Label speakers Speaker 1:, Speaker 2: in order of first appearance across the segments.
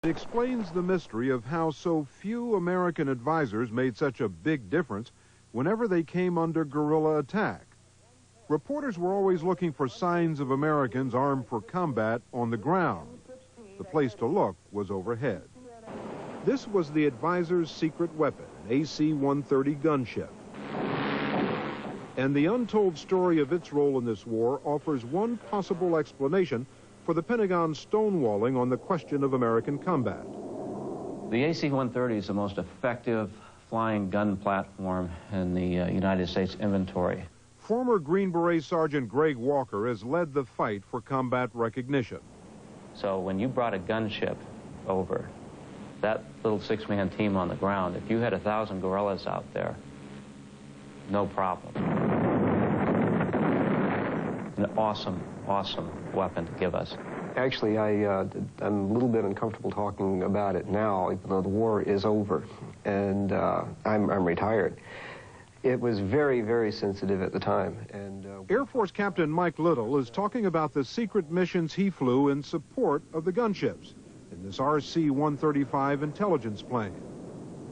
Speaker 1: It explains the mystery of how so few American advisors made such a big difference whenever they came under guerrilla attack. Reporters were always looking for signs of Americans armed for combat on the ground. The place to look was overhead. This was the advisor's secret weapon, an AC-130 gunship. And the untold story of its role in this war offers one possible explanation for the Pentagon's stonewalling on the question of American combat.
Speaker 2: The AC-130 is the most effective flying gun platform in the United States inventory.
Speaker 1: Former Green Beret Sergeant Greg Walker has led the fight for combat recognition.
Speaker 2: So when you brought a gunship over, that little six-man team on the ground, if you had 1,000 guerrillas out there, no problem. An awesome, awesome weapon to give us.
Speaker 3: Actually, I'm a little bit uncomfortable talking about it now, even though the war is over, and I'm retired. It was very, very sensitive at the time. And
Speaker 1: Air Force Captain Mike Little is talking about the secret missions he flew in support of the gunships in this RC-135 intelligence plane.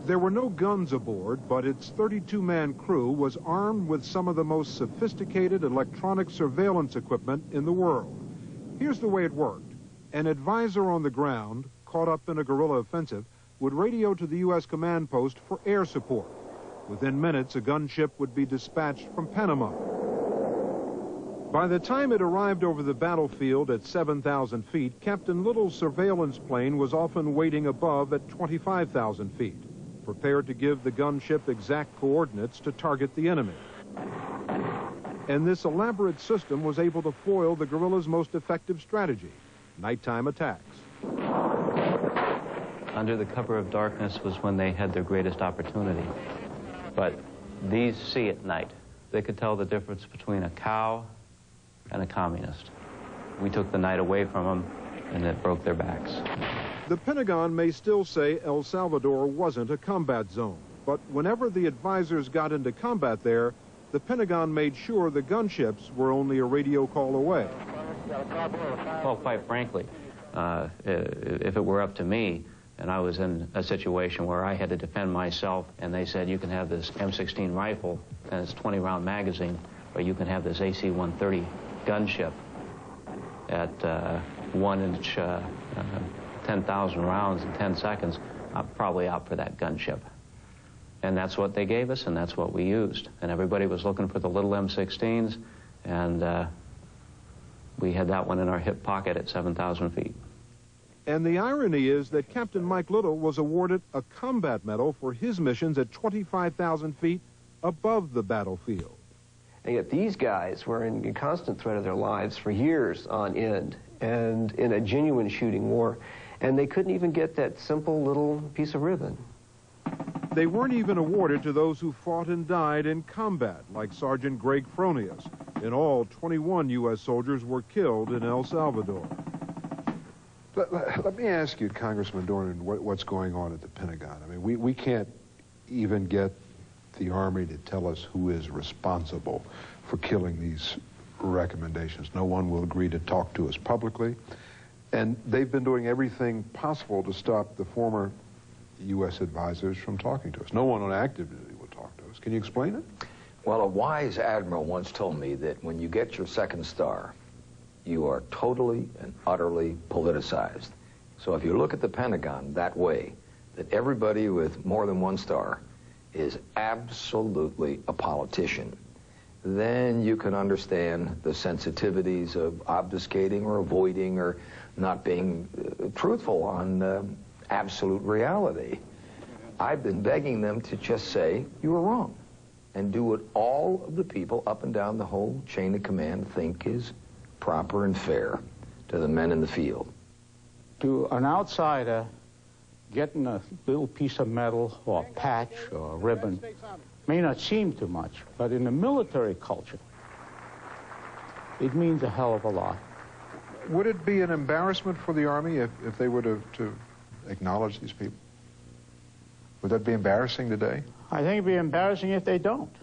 Speaker 1: There were no guns aboard, but its 32-man crew was armed with some of the most sophisticated electronic surveillance equipment in the world. Here's the way it worked. An advisor on the ground, caught up in a guerrilla offensive, would radio to the U.S. command post for air support. Within minutes, a gunship would be dispatched from Panama. By the time it arrived over the battlefield at 7,000 feet, Captain Little's surveillance plane was often waiting above at 25,000 feet, prepared to give the gunship exact coordinates to target the enemy. And this elaborate system was able to foil the guerrillas' most effective strategy, nighttime attacks.
Speaker 2: Under the cover of darkness was when they had their greatest opportunity. But these see at night. They could tell the difference between a cow and a communist. We took the night away from them, and it broke their backs.
Speaker 1: The Pentagon may still say El Salvador wasn't a combat zone, but whenever the advisors got into combat there, the Pentagon made sure the gunships were only a radio call away.
Speaker 2: Well, quite frankly, if it were up to me, and I was in a situation where I had to defend myself, and they said, you can have this M16 rifle, and it's a 20-round magazine, or you can have this AC-130 gunship at 1-inch, 10,000 rounds in 10 seconds, I'm probably out for that gunship. And that's what they gave us, and that's what we used. And everybody was looking for the little M16s, and we had that one in our hip pocket at 7,000 feet.
Speaker 1: And the irony is that Captain Mike Little was awarded a combat medal for his missions at 25,000 feet above the battlefield.
Speaker 3: And yet these guys were in constant threat of their lives for years on end, and in a genuine shooting war, and they couldn't even get that simple little piece of ribbon.
Speaker 1: They weren't even awarded to those who fought and died in combat, like Sergeant Greg Fronius. In all, 21 U.S. soldiers were killed in El Salvador.
Speaker 4: Let me ask you, Congressman Dornan, what's going on at the Pentagon? I mean, we can't even get the Army to tell us who is responsible for killing these recommendations. No one will agree to talk to us publicly. And they've been doing everything possible to stop the former U.S. advisors from talking to us. No one on active duty will talk to us. Can you explain it?
Speaker 5: Well, a wise admiral once told me that when you get your second star, you are totally and utterly politicized. So if you look at the Pentagon that way, that everybody with more than one star is absolutely a politician, then you can understand the sensitivities of obfuscating or avoiding or not being truthful on absolute reality. I've been begging them to just say, you were wrong, and do what all of the people up and down the whole chain of command think is proper and fair to the men in the field.
Speaker 6: To an outsider, getting a little piece of metal or a patch or a ribbon may not seem too much, but in the military culture, it means a hell of a lot.
Speaker 4: Would it be an embarrassment for the Army if they were to acknowledge these people? Would that be embarrassing today?
Speaker 6: I think it'd be embarrassing if they don't.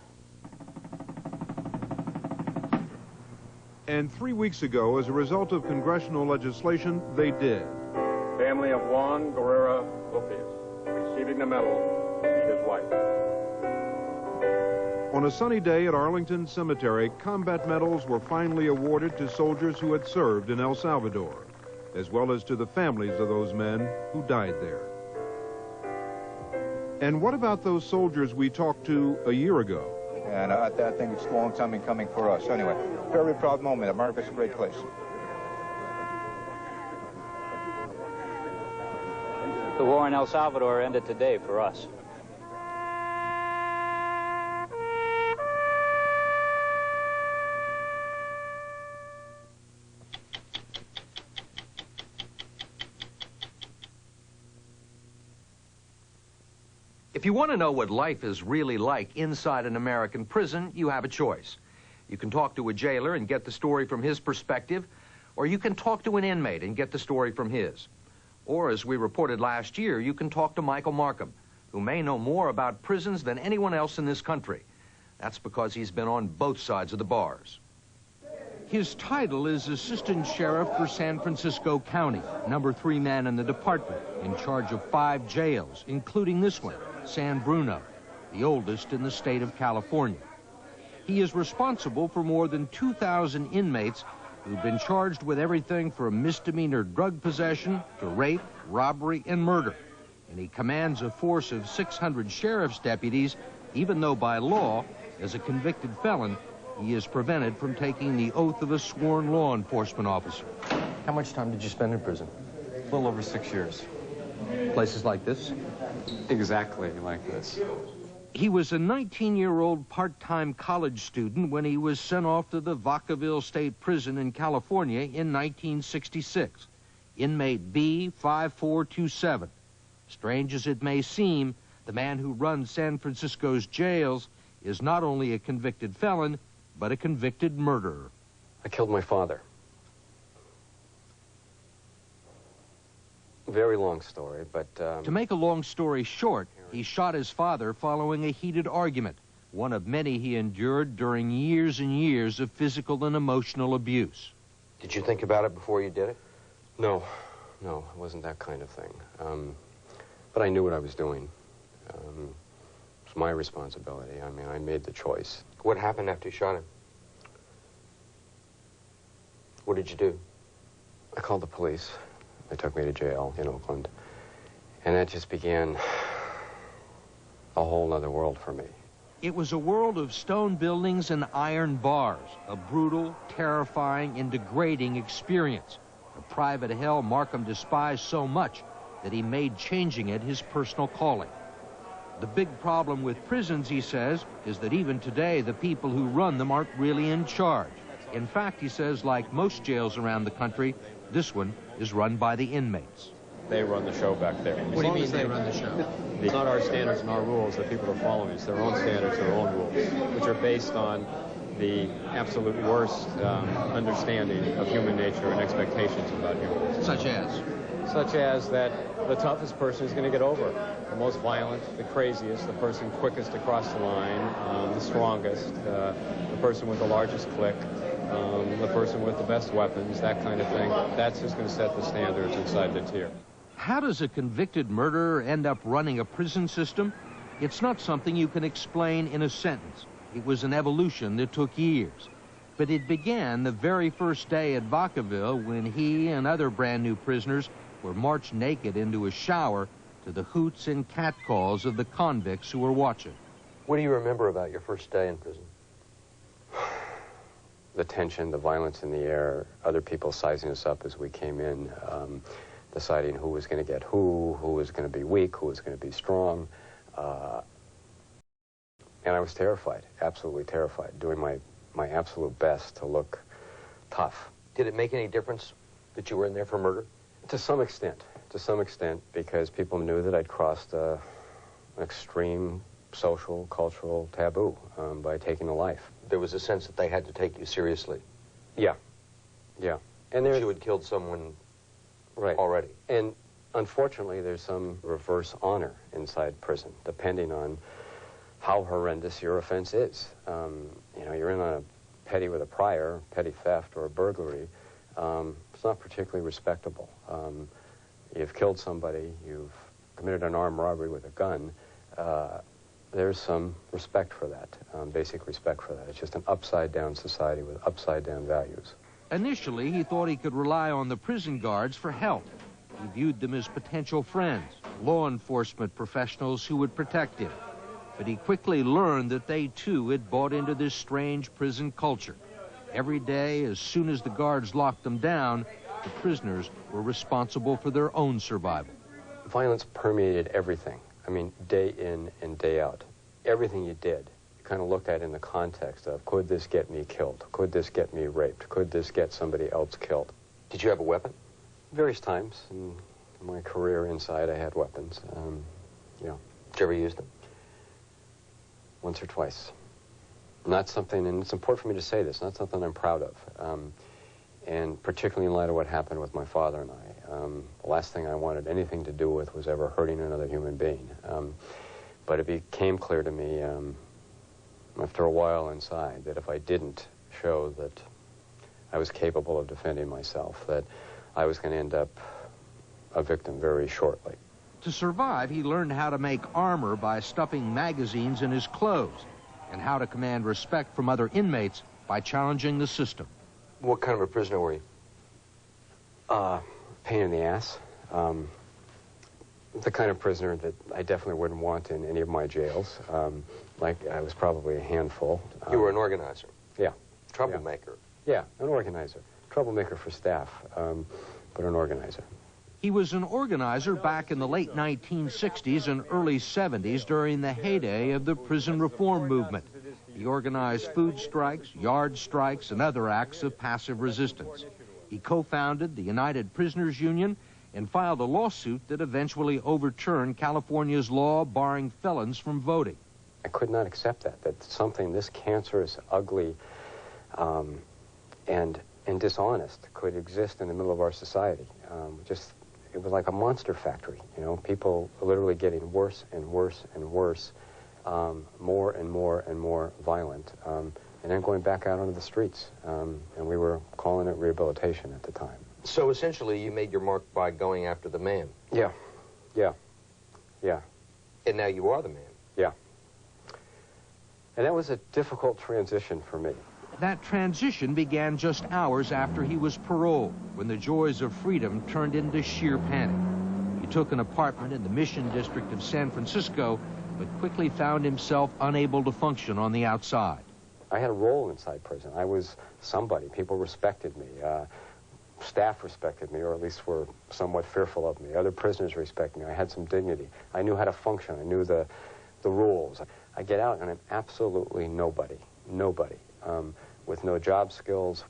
Speaker 1: And 3 weeks ago, as a result of congressional legislation, they did.
Speaker 7: family of Juan Guerrera Lopez, receiving the medal to be his wife.
Speaker 1: On a sunny day at Arlington Cemetery, combat medals were finally awarded to soldiers who had served in El Salvador, as well as to the families of those men who died there. And what about those soldiers we talked to a year ago?
Speaker 8: And I think it's a long time in coming for us. Anyway, very proud moment. America's a great place.
Speaker 9: The war in El Salvador ended today for us.
Speaker 10: If you want to know what life is really like inside an American prison, you have a choice. You can talk to a jailer and get the story from his perspective, or you can talk to an inmate and get the story from his. Or, as we reported last year, you can talk to Michael Marcum, who may know more about prisons than anyone else in this country. That's because he's been on both sides of the bars. His title is Assistant Sheriff for San Francisco County, number 3 man in the department, in charge of 5 jails, including this one, San Bruno, the oldest in the state of California. He is responsible for more than 2,000 inmates who've been charged with everything from misdemeanor drug possession to rape, robbery, and murder. And he commands a force of 600 sheriff's deputies, even though by law, as a convicted felon, he is prevented from taking the oath of a sworn law enforcement officer.
Speaker 3: How much time did you spend in prison?
Speaker 11: A little over 6 years.
Speaker 3: Places like this?
Speaker 11: Exactly like this.
Speaker 10: He was a 19-year-old part-time college student when he was sent off to the Vacaville State Prison in California in 1966. Inmate B5427. Strange as it may seem, the man who runs San Francisco's jails is not only a convicted felon, but a convicted murderer.
Speaker 3: I killed my father. Very long story, but...
Speaker 10: To make a long story short, he shot his father following a heated argument, one of many he endured during years and years of physical and emotional abuse.
Speaker 3: Did you think about it before you did it? No, it wasn't that kind of thing. But I knew what I was doing. It was my responsibility. I mean, I made the choice. What happened after you shot him? What did you do? I called the police. They took me to jail in Oakland. And that just began a whole other world for me.
Speaker 10: It was a world of stone buildings and iron bars, a brutal, terrifying, and degrading experience. A private hell Marcum despised so much that he made changing it his personal calling. The big problem with prisons, he says, is that even today the people who run them aren't really in charge. In fact, he says, like most jails around the country, this one is run by the inmates.
Speaker 11: They run the show back there.
Speaker 3: What do you mean they run the show?
Speaker 11: It's not our standards and our rules that people are following. It's their own standards, their own rules, which are based on the absolute worst understanding of human nature and expectations about humans.
Speaker 3: Such as?
Speaker 11: Such as that the toughest person is going to get over. The most violent, the craziest, the person quickest across the line, the strongest, the person with the largest clique, the person with the best weapons, that kind of thing. That's who's going to set the standards inside the tier.
Speaker 10: How does a convicted murderer end up running a prison system? It's not something you can explain in a sentence. It was an evolution that took years. But it began the very first day at Vacaville when he and other brand new prisoners were marched naked into a shower to the hoots and catcalls of the convicts who were watching.
Speaker 3: What do you remember about your first day in prison? The tension, the violence in the air, other people sizing us up as we came in, deciding who was going to get who was going to be weak, who was going to be strong. And I was terrified, absolutely terrified, doing my absolute best to look tough. Did it make any difference that you were in there for murder? To some extent, because people knew that I'd crossed an extreme social, cultural taboo by taking a life. There was a sense that they had to take you seriously. Yeah. And you had killed someone already. And unfortunately, there's some reverse honor inside prison, depending on how horrendous your offense is. You know, you're in on a petty with a prior, petty theft or a burglary. It's not particularly respectable.
Speaker 11: you've killed somebody, you've committed an armed robbery with a gun, there's some respect for that, basic respect for that. It's just an upside-down society with upside-down values.
Speaker 10: Initially, he thought he could rely on the prison guards for help. He viewed them as potential friends, law enforcement professionals who would protect him. But he quickly learned that they, too, had bought into this strange prison culture. Every day, as soon as the guards locked them down, the prisoners were responsible for their own survival.
Speaker 11: Violence permeated everything. I mean, day in and day out. Everything you did, you kind of looked at in the context of, could this get me killed? Could this get me raped? Could this get somebody else killed?
Speaker 12: Did you have a weapon?
Speaker 11: Various times in my career inside, I had weapons. You know.
Speaker 12: Did you ever use them?
Speaker 11: Once or twice. Not something, and it's important for me to say this, not something I'm proud of. And particularly in light of what happened with my father and I. The last thing I wanted anything to do with was ever hurting another human being. But it became clear to me after a while inside that if I didn't show that I was capable of defending myself, that I was going to end up a victim very shortly.
Speaker 10: To survive, he learned how to make armor by stuffing magazines in his clothes, and how to command respect from other inmates by challenging the system.
Speaker 12: What kind of a prisoner were you?
Speaker 11: Pain in the ass. The kind of prisoner that I definitely wouldn't want in any of my jails. Like, I was probably a handful.
Speaker 12: You were an organizer?
Speaker 11: Yeah.
Speaker 12: Troublemaker?
Speaker 11: Yeah, an organizer. Troublemaker for staff, but an organizer.
Speaker 10: He was an organizer back in the late 1960s and early 70s during the heyday of the prison reform movement. He organized food strikes, yard strikes, and other acts of passive resistance. He co-founded the United Prisoners Union and filed a lawsuit that eventually overturned California's law barring felons from voting.
Speaker 11: I could not accept that something this cancerous, ugly, and dishonest could exist in the middle of our society. It was like a monster factory, you know, people literally getting worse and worse and worse, more and more and more violent, and then going back out onto the streets. And we were calling it rehabilitation at the time.
Speaker 12: So essentially you made your mark by going after the man?
Speaker 11: Yeah, yeah, yeah.
Speaker 12: And now you are the man?
Speaker 11: Yeah. And that was a difficult transition for me.
Speaker 10: That transition began just hours after he was paroled, when the joys of freedom turned into sheer panic. He took an apartment in the Mission District of San Francisco, but quickly found himself unable to function on the outside.
Speaker 11: I had a role inside prison. I was somebody. People respected me. Staff respected me, or at least were somewhat fearful of me. Other prisoners respected me. I had some dignity. I knew how to function. I knew the rules. I get out and I'm absolutely nobody. Nobody. With no job skills,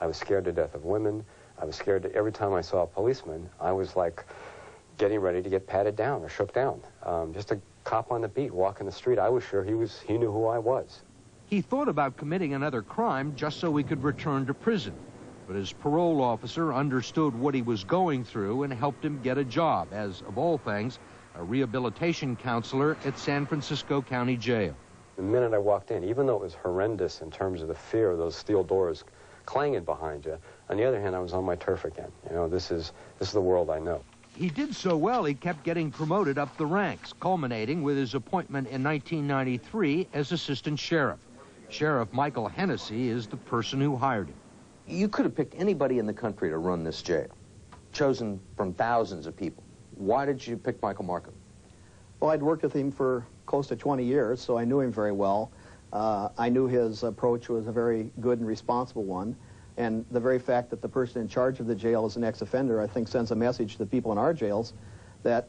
Speaker 11: I was scared to death of women. I was scared every time I saw a policeman, I was like getting ready to get patted down or shook down. Just a cop on the beat walking the street, I was sure he knew who I was.
Speaker 10: He thought about committing another crime just so he could return to prison. But his parole officer understood what he was going through and helped him get a job as, of all things, a rehabilitation counselor at San Francisco County Jail.
Speaker 11: The minute I walked in, even though it was horrendous in terms of the fear of those steel doors clanging behind you, on the other hand, I was on my turf again. You know, this is the world I know.
Speaker 10: He did so well, he kept getting promoted up the ranks, culminating with his appointment in 1993 as assistant sheriff. Sheriff Michael Hennessy is the person who hired him.
Speaker 12: You could have picked anybody in the country to run this jail, chosen from thousands of people. Why did you pick Michael Marcum?
Speaker 13: Well, I'd worked with him for close to 20 years, so I knew him very well. I knew his approach was a very good and responsible one. And the very fact that the person in charge of the jail is an ex-offender, I think sends a message to the people in our jails that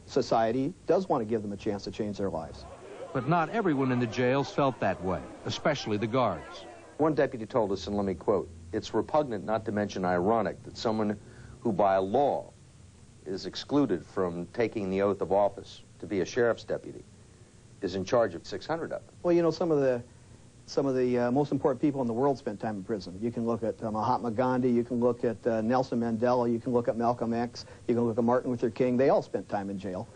Speaker 13: society does want to give them a chance to change their lives.
Speaker 10: But not everyone in the jails felt that way, especially the guards.
Speaker 12: One deputy told us, and let me quote, "It's repugnant, not to mention ironic, that someone who by law is excluded from taking the oath of office to be a sheriff's deputy is in charge of 600 of them."
Speaker 13: Well, you know, some of the most important people in the world spent time in prison. You can look at Mahatma Gandhi, you can look at Nelson Mandela, you can look at Malcolm X, you can look at Martin Luther King. They all spent time in jail.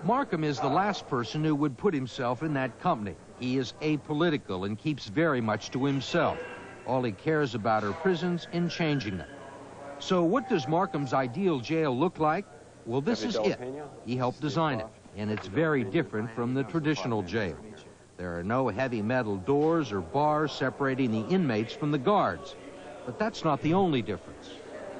Speaker 10: Marcum is the last person who would put himself in that company. He is apolitical and keeps very much to himself. All he cares about are prisons and changing them. So what does Marcum's ideal jail look like? Well, this is it. He helped design it, and it's very different from the traditional jail. There are no heavy metal doors or bars separating the inmates from the guards. But that's not the only difference.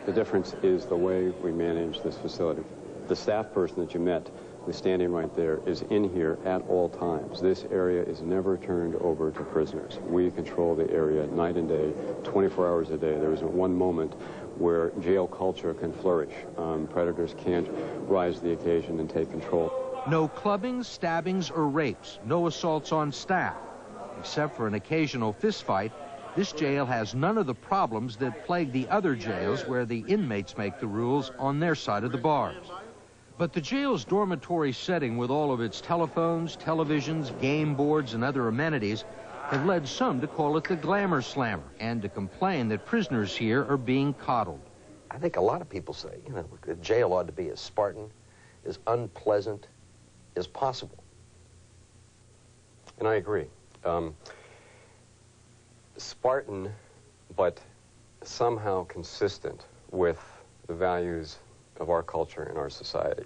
Speaker 14: The difference is the way we manage this facility. The staff person that you met, who's standing right there, is in here at all times. This area is never turned over to prisoners. We control the area night and day, 24 hours a day. There isn't one moment where jail culture can flourish. Predators can't rise to the occasion and take control.
Speaker 10: No clubbings, stabbings, or rapes. No assaults on staff. Except for an occasional fistfight, this jail has none of the problems that plague the other jails where the inmates make the rules on their side of the bars. But the jail's dormitory setting, with all of its telephones, televisions, game boards, and other amenities, have led some to call it the glamour slammer and to complain that prisoners here are being coddled.
Speaker 12: I think a lot of people say, you know, the jail ought to be as Spartan, as unpleasant as possible.
Speaker 14: And I agree. Spartan, but somehow consistent with the values of our culture and our society.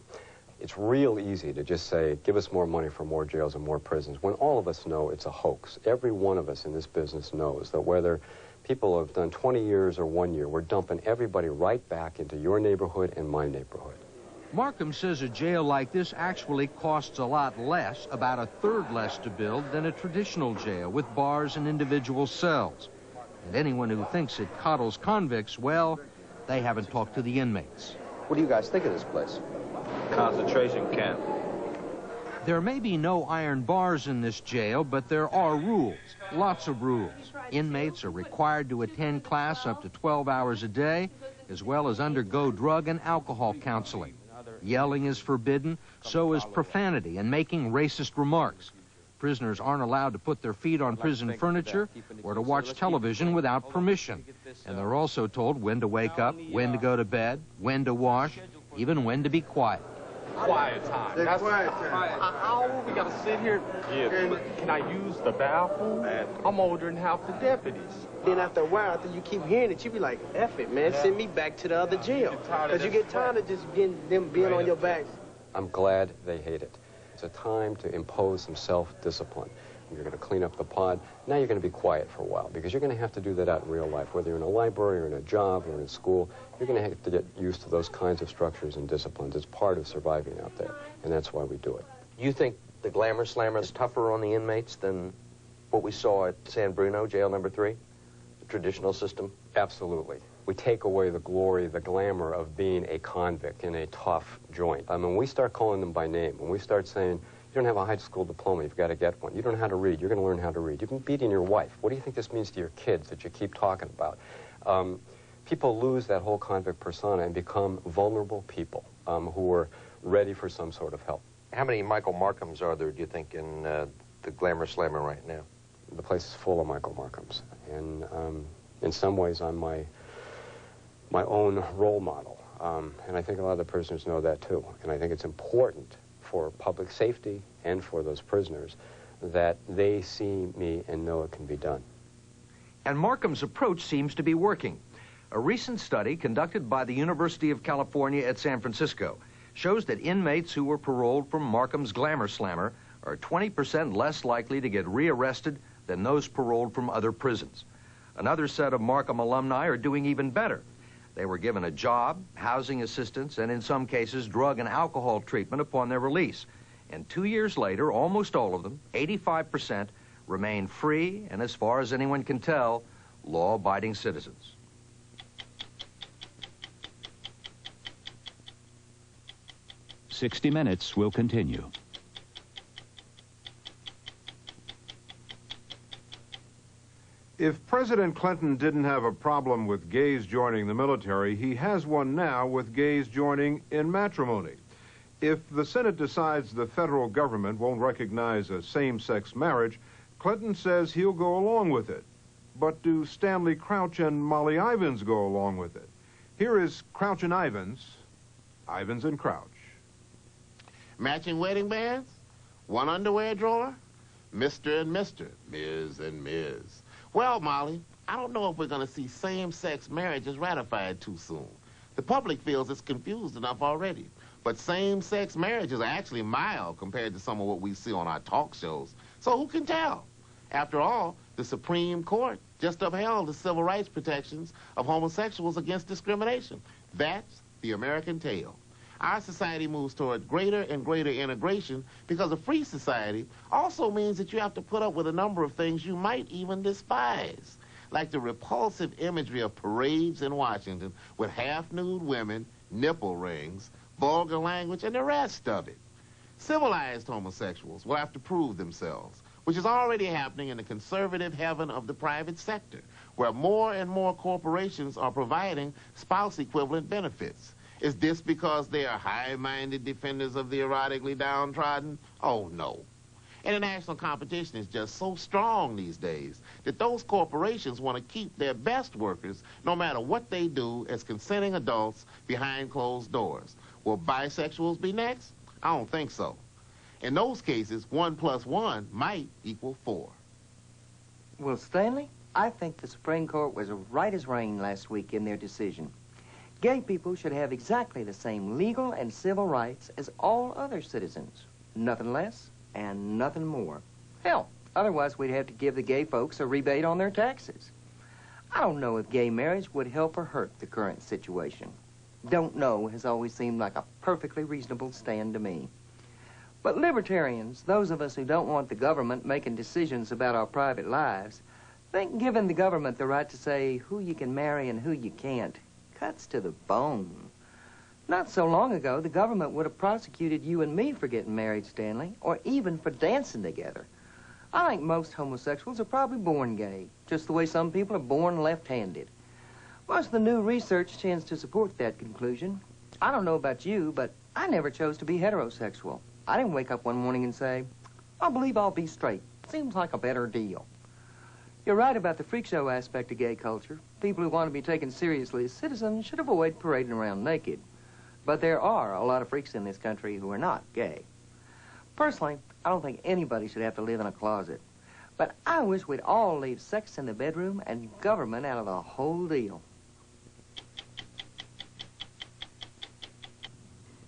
Speaker 14: It's real easy to just say, give us more money for more jails and more prisons, when all of us know it's a hoax. Every one of us in this business knows that whether people have done 20 years or 1 year, we're dumping everybody right back into your neighborhood and my neighborhood.
Speaker 10: Marcum says a jail like this actually costs a lot less, about a third less to build than a traditional jail with bars and individual cells. And anyone who thinks it coddles convicts, well, they haven't talked to the inmates.
Speaker 12: What do you guys think of this place?
Speaker 7: Concentration camp.
Speaker 10: There may be no iron bars in this jail, but there are rules, lots of rules. Inmates are required to attend class up to 12 hours a day, as well as undergo drug and alcohol counseling. Yelling is forbidden, so is profanity and making racist remarks. Prisoners aren't allowed to put their feet on prison furniture or to watch television without permission. And they're also told when to wake up, when to go to bed, when to wash, even when to be quiet.
Speaker 7: Quiet time. That's quiet time. How old we gotta sit here? Yeah. Can I use the bathroom? I'm older than half the deputies.
Speaker 15: Then after a while, after you keep hearing it, you be like, F it, man, send me back to the other jail. Because you get tired of just them being on your back.
Speaker 14: I'm glad they hate it. It's a time to impose some self-discipline. You're going to clean up the pod. Now you're going to be quiet for a while because you're going to have to do that out in real life. Whether you're in a library or in a job or in school, you're going to have to get used to those kinds of structures and disciplines. It's part of surviving out there, and that's why we do it.
Speaker 12: You think the glamour slammer is tougher on the inmates than what we saw at San Bruno, jail number 3, the traditional system?
Speaker 14: Absolutely. We take away the glory, the glamour of being a convict in a tough joint. I mean, we start calling them by name, when we start saying, you don't have a high school diploma, you've got to get one. You don't know how to read, you're going to learn how to read. You've been beating your wife. What do you think this means to your kids that you keep talking about? People lose that whole convict persona and become vulnerable people who are ready for some sort of help.
Speaker 12: How many Michael Marcums are there, do you think, in the glamour slammer right now?
Speaker 14: The place is full of Michael Marcums. And in some ways, I'm my own role model. And I think a lot of the prisoners know that, too. And I think it's important for public safety and for those prisoners that they see me and know it can be done.
Speaker 10: And Marcum's approach seems to be working. A recent study conducted by the University of California at San Francisco shows that inmates who were paroled from Marcum's glamour slammer are 20% less likely to get rearrested than those paroled from other prisons. Another set of Marcum alumni are doing even better. They were given a job, housing assistance, and in some cases, drug and alcohol treatment upon their release. And 2 years later, almost all of them, 85%, remain free and, as far as anyone can tell, law-abiding citizens.
Speaker 16: "60 Minutes will continue.
Speaker 1: If President Clinton didn't have a problem with gays joining the military, he has one now with gays joining in matrimony. If the Senate decides the federal government won't recognize a same-sex marriage, Clinton says he'll go along with it. But do Stanley Crouch and Molly Ivins go along with it? Here is Crouch and Ivins, Ivins and Crouch.
Speaker 17: Matching wedding bands, one underwear drawer, Mr. and Mr., Ms. and Ms. Well, Molly, I don't know if we're going to see same-sex marriages ratified too soon. The public feels it's confused enough already. But same-sex marriages are actually mild compared to some of what we see on our talk shows. So who can tell? After all, the Supreme Court just upheld the civil rights protections of homosexuals against discrimination. That's the American tale. Our society moves toward greater and greater integration because a free society also means that you have to put up with a number of things you might even despise, like the repulsive imagery of parades in Washington with half-nude women, nipple rings, vulgar language, and the rest of it. Civilized homosexuals will have to prove themselves, which is already happening in the conservative heaven of the private sector, where more and more corporations are providing spouse-equivalent benefits. Is this because they are high-minded defenders of the erotically downtrodden? Oh, no. International competition is just so strong these days that those corporations want to keep their best workers no matter what they do as consenting adults behind closed doors. Will bisexuals be next? I don't think so. In those cases, 1 + 1 might equal 4.
Speaker 18: Well, Stanley, I think the Supreme Court was right as rain last week in their decision. Gay people should have exactly the same legal and civil rights as all other citizens. Nothing less and nothing more. Hell, otherwise we'd have to give the gay folks a rebate on their taxes. I don't know if gay marriage would help or hurt the current situation. Don't know has always seemed like a perfectly reasonable stand to me. But libertarians, those of us who don't want the government making decisions about our private lives, think giving the government the right to say who you can marry and who you can't cuts to the bone. Not so long ago, the government would have prosecuted you and me for getting married, Stanley, or even for dancing together. I think most homosexuals are probably born gay, just the way some people are born left-handed. Most of the new research tends to support that conclusion. I don't know about you, but I never chose to be heterosexual. I didn't wake up one morning and say, I believe I'll be straight. Seems like a better deal. You're right about the freak show aspect of gay culture. People who want to be taken seriously as citizens should avoid parading around naked. But there are a lot of freaks in this country who are not gay. Personally, I don't think anybody should have to live in a closet. But I wish we'd all leave sex in the bedroom and government out of the whole deal.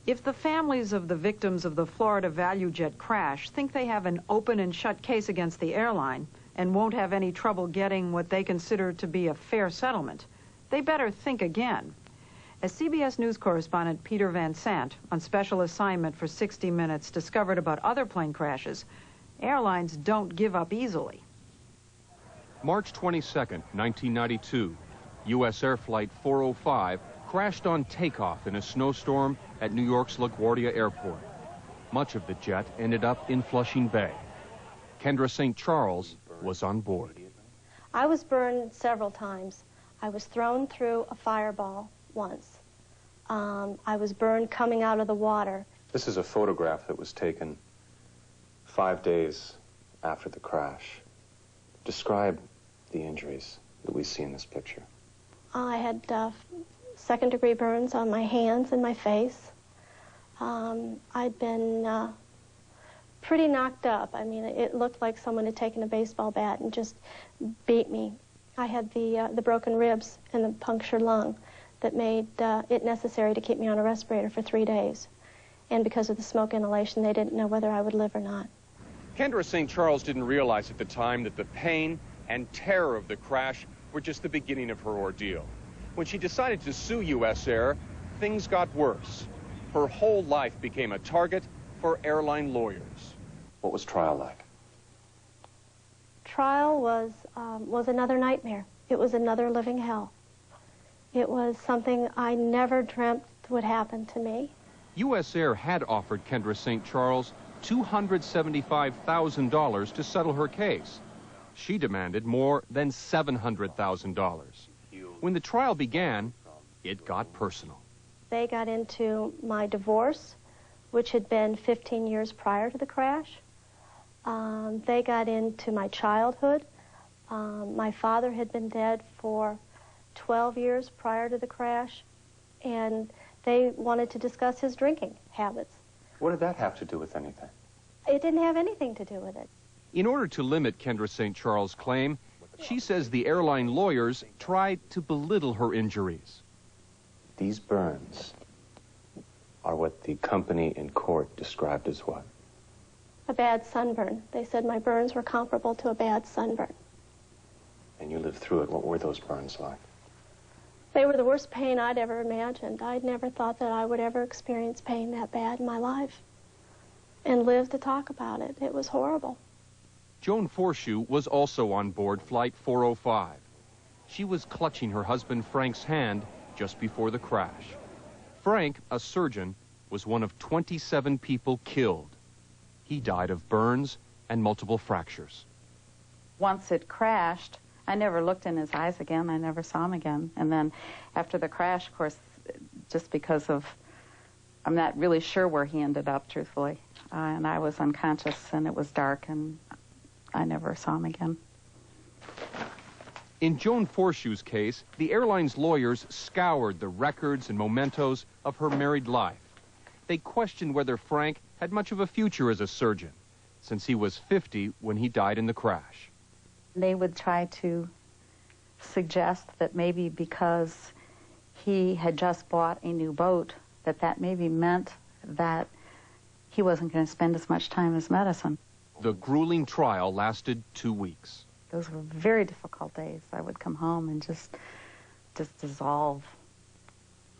Speaker 19: If the families of the victims of the Florida ValueJet crash think they have an open and shut case against the airline and won't have any trouble getting what they consider to be a fair settlement, they better think again. As CBS News correspondent Peter Van Sant, on special assignment for 60 Minutes, discovered about other plane crashes, airlines don't give up easily.
Speaker 20: March 22nd, 1992, U.S. Air Flight 405 crashed on takeoff in a snowstorm at New York's LaGuardia Airport. Much of the jet ended up in Flushing Bay. Kendra St. Charles was on board.
Speaker 21: I was burned several times. I was thrown through a fireball once. I was burned coming out of the water.
Speaker 14: This is a photograph that was taken 5 days after the crash. Describe the injuries that we see in this picture.
Speaker 21: I had second-degree burns on my hands and my face. I'd been pretty knocked up. I mean, it looked like someone had taken a baseball bat and just beat me. I had the broken ribs and the punctured lung that made it necessary to keep me on a respirator for 3 days. And because of the smoke inhalation, they didn't know whether I would live or not.
Speaker 20: Kendra St. Charles didn't realize at the time that the pain and terror of the crash were just the beginning of her ordeal. When she decided to sue U.S. Air, things got worse. Her whole life became a target for airline lawyers.
Speaker 14: What was trial like?
Speaker 21: Trial was another nightmare. It was another living hell. It was something I never dreamt would happen to me.
Speaker 20: U.S. Air had offered Kendra St. Charles $275,000 to settle her case. She demanded more than $700,000. When the trial began, it got personal.
Speaker 21: They got into my divorce, which had been 15 years prior to the crash. They got into my childhood. My father had been dead for 12 years prior to the crash, and they wanted to discuss his drinking habits.
Speaker 14: What did that have to do with anything?
Speaker 21: It didn't have anything to do with it.
Speaker 20: In order to limit Kendra St. Charles' claim, she says the airline lawyers tried to belittle her injuries.
Speaker 14: These burns are what the company in court described as what?
Speaker 21: A bad sunburn. They said my burns were comparable to a bad sunburn.
Speaker 14: And you lived through it. What were those burns like?
Speaker 21: They were the worst pain I'd ever imagined. I'd never thought that I would ever experience pain that bad in my life and live to talk about it. It was horrible.
Speaker 20: Joan Forshew was also on board Flight 405. She was clutching her husband Frank's hand just before the crash. Frank, a surgeon, was one of 27 people killed. He died of burns and multiple fractures.
Speaker 2: Once it crashed, I never looked in his eyes again. I never saw him again. And then after the crash, of course, just because of, I'm not really sure where he ended up, truthfully. And I was unconscious, and it was dark, and I never saw him again.
Speaker 20: In Joan Forshew's case, the airline's lawyers scoured the records and mementos of her married life. They questioned whether Frank had much of a future as a surgeon, since he was 50 when he died in the crash.
Speaker 2: They would try to suggest that maybe because he had just bought a new boat, that maybe meant that he wasn't going to spend as much time as medicine.
Speaker 20: The grueling trial lasted 2 weeks.
Speaker 2: Those were very difficult days. I would come home and just dissolve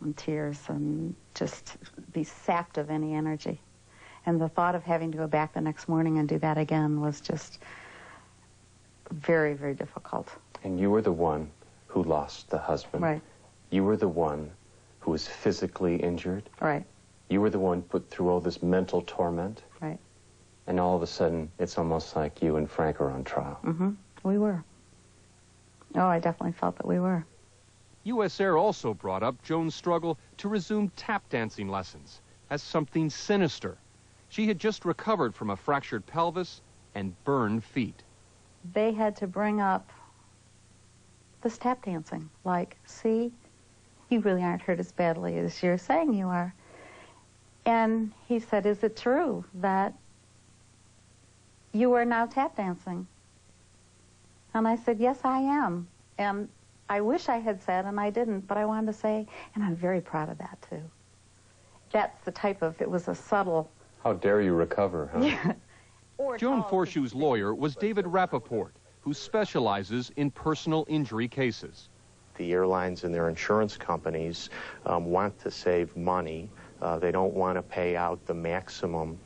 Speaker 2: in tears and just be sapped of any energy. And the thought of having to go back the next morning and do that again was just very, very difficult.
Speaker 14: And you were the one who lost the husband.
Speaker 2: Right.
Speaker 14: You were the one who was physically injured.
Speaker 2: Right.
Speaker 14: You were the one put through all this mental torment.
Speaker 2: Right.
Speaker 14: And all of a sudden, it's almost like you and Frank are on trial.
Speaker 2: Mm-hmm. We were. Oh, I definitely felt that we were.
Speaker 20: U.S. Air also brought up Joan's struggle to resume tap dancing lessons as something sinister. She had just recovered from a fractured pelvis and burned feet.
Speaker 2: They had to bring up this tap dancing, like, see, you really aren't hurt as badly as you're saying you are. And he said, is it true that you are now tap dancing? And I said, yes, I am. And I wish I had said, and I didn't, but I wanted to say, and I'm very proud of that, too. That's the type of, it was a subtle...
Speaker 14: How dare you recover, huh?
Speaker 2: Yeah.
Speaker 20: Joan Forshew's lawyer was David Rappaport, who specializes in personal injury cases.
Speaker 22: The airlines and their insurance companies want to save money. They don't want to pay out the maximum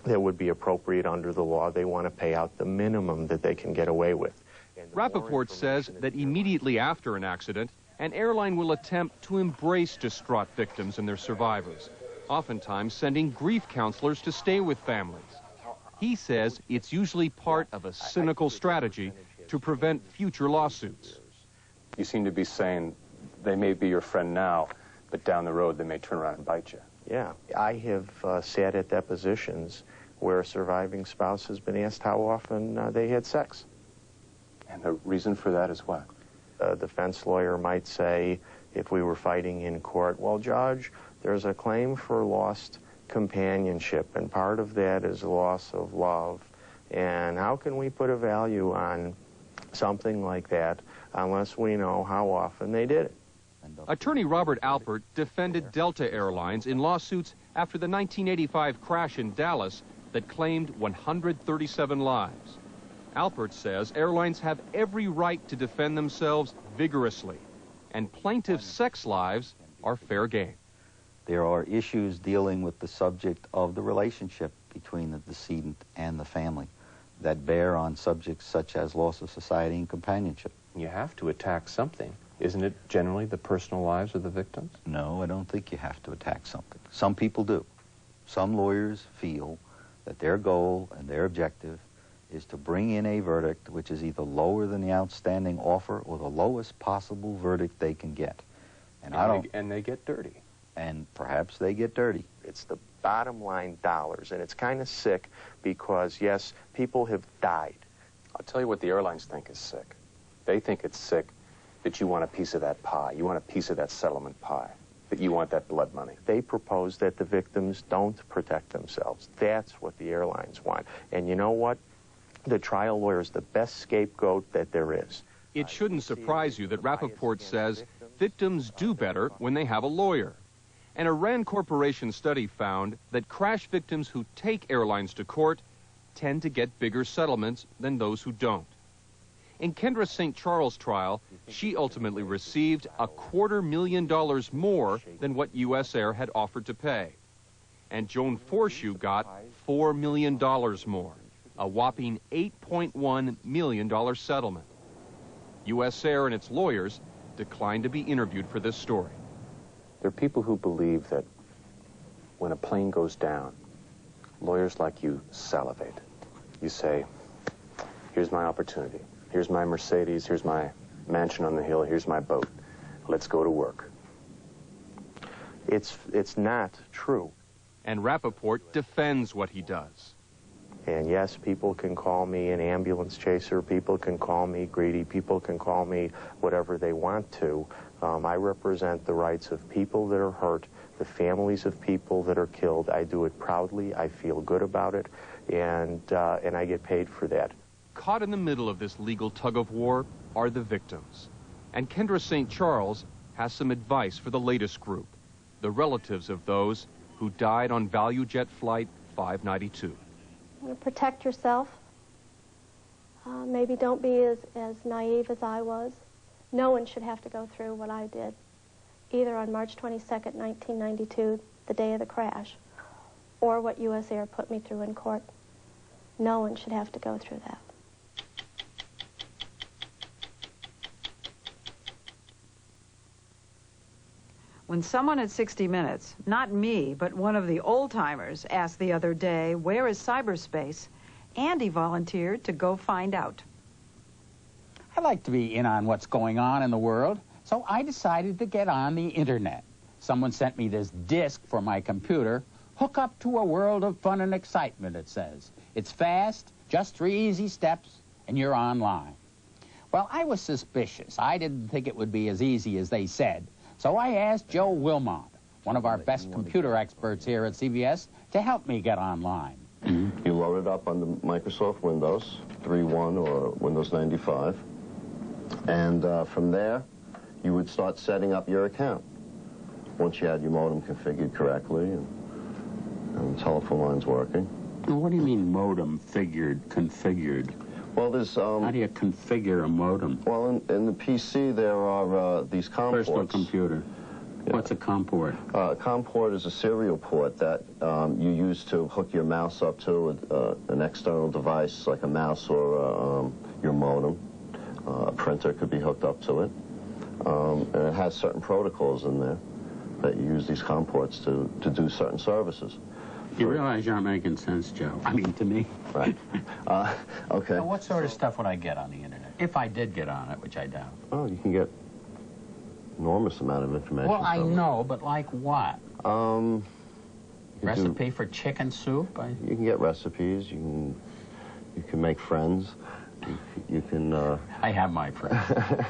Speaker 22: that would be appropriate under the law. They want to pay out the minimum that they can get away with.
Speaker 20: Rappaport says that immediately after an accident, an airline will attempt to embrace distraught victims and their survivors, oftentimes sending grief counselors to stay with families. He says it's usually part of a cynical strategy to prevent future lawsuits.
Speaker 14: You seem to be saying they may be your friend now, but down the road they may turn around and bite you.
Speaker 22: Yeah, I have sat at depositions where a surviving spouse has been asked how often they had sex.
Speaker 14: And the reason for that is what?
Speaker 22: A defense lawyer might say, if we were fighting in court, well, Judge, there's a claim for lost companionship, and part of that is loss of love. And how can we put a value on something like that unless we know how often they did it?
Speaker 20: Attorney Robert Alpert defended Delta Airlines in lawsuits after the 1985 crash in Dallas that claimed 137 lives. Alpert says airlines have every right to defend themselves vigorously, and plaintiffs' sex lives are fair game.
Speaker 23: There are issues dealing with the subject of the relationship between the decedent and the family that bear on subjects such as loss of society and companionship.
Speaker 14: You have to attack something. Isn't it generally the personal lives of the victims?
Speaker 23: No, I don't think you have to attack something. Some people do. Some lawyers feel that their goal and their objective is to bring in a verdict which is either lower than the outstanding offer or the lowest possible verdict they can get.
Speaker 14: And they get dirty.
Speaker 23: And perhaps they get dirty.
Speaker 22: It's the bottom line dollars, and it's kind of sick because, yes, people have died.
Speaker 14: I'll tell you what the airlines think is sick. They think it's sick that you want a piece of that pie. You want a piece of that settlement pie, that you want that blood money.
Speaker 22: They propose that the victims don't protect themselves. That's what the airlines want. And you know what? The trial lawyer is the best scapegoat that there is.
Speaker 20: It shouldn't surprise you that Rappaport says victims do better when they have a lawyer. An Iran Corporation study found that crash victims who take airlines to court tend to get bigger settlements than those who don't. In Kendra St. Charles' trial, she ultimately received $250,000 more than what U.S. Air had offered to pay. And Joan Forshew got $4 million more, a whopping $8.1 million settlement. U.S. Air and its lawyers declined to be interviewed for this story.
Speaker 14: There are people who believe that when a plane goes down, lawyers like you salivate. You say, here's my opportunity. Here's my Mercedes. Here's my mansion on the hill. Here's my boat. Let's go to work.
Speaker 22: It's not true.
Speaker 20: And Rappaport defends what he does.
Speaker 22: And yes, people can call me an ambulance chaser, people can call me greedy, people can call me whatever they want to. I represent the rights of people that are hurt, the families of people that are killed. I do it proudly, I feel good about it, and I get paid for that.
Speaker 20: Caught in the middle of this legal tug-of-war are the victims. And Kendra St. Charles has some advice for the latest group, the relatives of those who died on ValueJet Flight 592.
Speaker 21: Protect yourself. Maybe don't be as naive as I was. No one should have to go through what I did, either on March 22nd, 1992, the day of the crash, or what U.S. Air put me through in court. No one should have to go through that.
Speaker 19: When someone at 60 Minutes, not me, but one of the old-timers, asked the other day, where is cyberspace, Andy volunteered to go find out.
Speaker 4: I like to be in on what's going on in the world, so I decided to get on the internet. Someone sent me this disk for my computer. Hook up to a world of fun and excitement, it says. It's fast, just 3 easy steps, and you're online. Well, I was suspicious. I didn't think it would be as easy as they said. So I asked Joe Wilmot, one of our best computer experts here at CBS, to help me get online.
Speaker 5: You load it up on the Microsoft Windows 3.1 or Windows 95. And from there, you would start setting up your account. Once you had your modem configured correctly and telephone lines working.
Speaker 4: What do you mean modem configured?
Speaker 5: Well, there's...
Speaker 4: How do you configure a modem?
Speaker 5: Well, in the PC, there are these COM ports.
Speaker 4: Personal computer. Yeah. What's a COM port?
Speaker 5: A COM port is a serial port that you use to hook your mouse up to an external device, like a mouse or your modem. A printer could be hooked up to it. And it has certain protocols in there that you use these COM ports to do certain services.
Speaker 4: You realize you're not making sense, Joe. I mean, to me.
Speaker 5: Right. Okay.
Speaker 4: Now, what sort of stuff would I get on the internet? If I did get on it, which I doubt.
Speaker 5: Oh, you can get enormous amount of information.
Speaker 4: Well, I know, but like what? Recipe for chicken soup?
Speaker 5: You can get recipes. You can make friends. You can...
Speaker 4: I have my friends.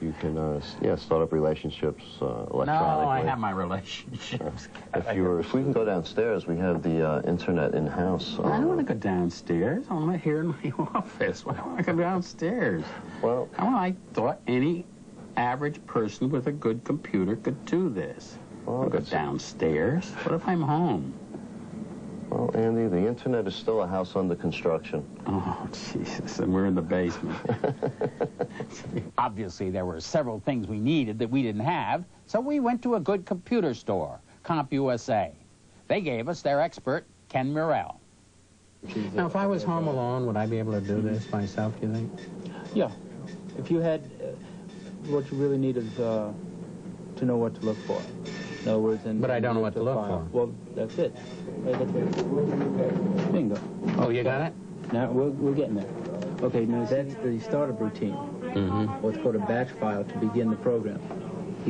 Speaker 5: You can, start up relationships electronically.
Speaker 4: No, I have my relationships.
Speaker 5: If we can go downstairs, we have the internet in-house.
Speaker 4: I don't want to go downstairs. I want to hear in my office. Why do I want to go downstairs?
Speaker 5: Well...
Speaker 4: I thought any average person with a good computer could do this. Well, go downstairs. What if I'm home?
Speaker 5: Well, Andy, the internet is still a house under construction.
Speaker 4: Oh, Jesus, and we're in the basement. Obviously, there were several things we needed that we didn't have, so we went to a good computer store, CompUSA. They gave us their expert, Ken Murrell.
Speaker 6: Now, if I was home alone, would I be able to do this myself, do you think? Yeah. If you had, what you really need is to know what to look for. In other words,
Speaker 4: but I don't know what to look for.
Speaker 6: Well, that's it. Bingo.
Speaker 4: Oh, you got it?
Speaker 6: Now, we're getting there. Okay, now that's the startup routine. What's called a batch file to begin the program.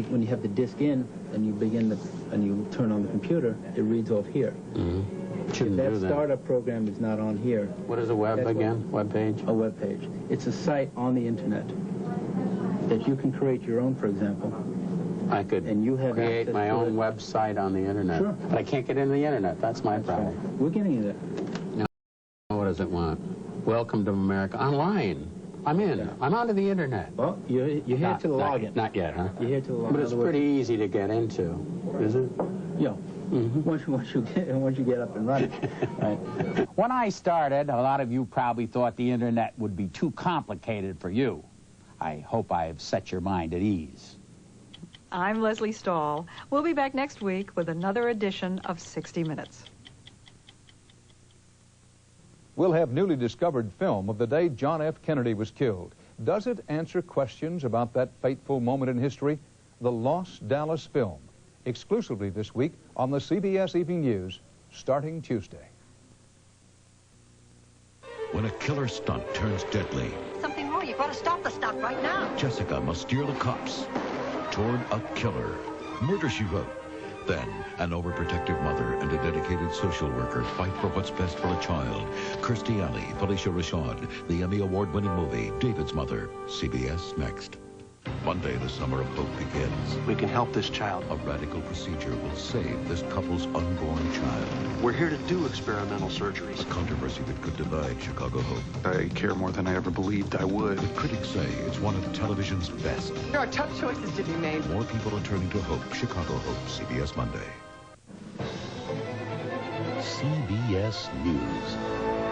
Speaker 6: When you have the disk in and you you turn on the computer, it reads off here. If that startup program is not on here.
Speaker 4: What is a web again? Web page?
Speaker 6: A web page. It's a site on the internet that you can create your own, for example.
Speaker 4: I could create my own website on the internet.
Speaker 6: Sure.
Speaker 4: But I can't get into the internet. That's my problem.
Speaker 6: Right. We're getting you there.
Speaker 4: Now, what does it want? Welcome to America. Online. I'm in. Yeah. I'm onto the internet.
Speaker 6: Well, you're here to the login.
Speaker 4: Not yet, huh?
Speaker 6: You're here to the login.
Speaker 4: But it's pretty easy to get into, is it?
Speaker 6: Yeah. Once you get up and running. Right.
Speaker 4: When I started, a lot of you probably thought the internet would be too complicated for you. I hope I've set your mind at ease.
Speaker 19: I'm Leslie Stahl. We'll be back next week with another edition of 60 Minutes.
Speaker 3: We'll have newly discovered film of the day John F. Kennedy was killed. Does it answer questions about that fateful moment in history? The Lost Dallas Film, exclusively this week on the CBS Evening News, starting Tuesday.
Speaker 8: When a killer stunt turns deadly,
Speaker 9: Something wrong. You've got to stop the stunt right now.
Speaker 8: Jessica must steer the cops toward a killer. Murder, She Wrote. Then, an overprotective mother and a dedicated social worker fight for what's best for a child. Kirstie Alley, Felicia Rashad, the Emmy Award-winning movie, David's Mother. CBS next. Monday, the summer of hope begins.
Speaker 24: We can help this child.
Speaker 8: A radical procedure will save this couple's unborn child.
Speaker 24: We're here to do experimental surgeries.
Speaker 8: A controversy that could divide Chicago hope.
Speaker 24: I care more than I ever believed I would.
Speaker 8: The critics say it's one of television's best.
Speaker 9: There are tough choices to be made.
Speaker 8: More people are turning to hope. Chicago Hope, CBS Monday.
Speaker 16: CBS News.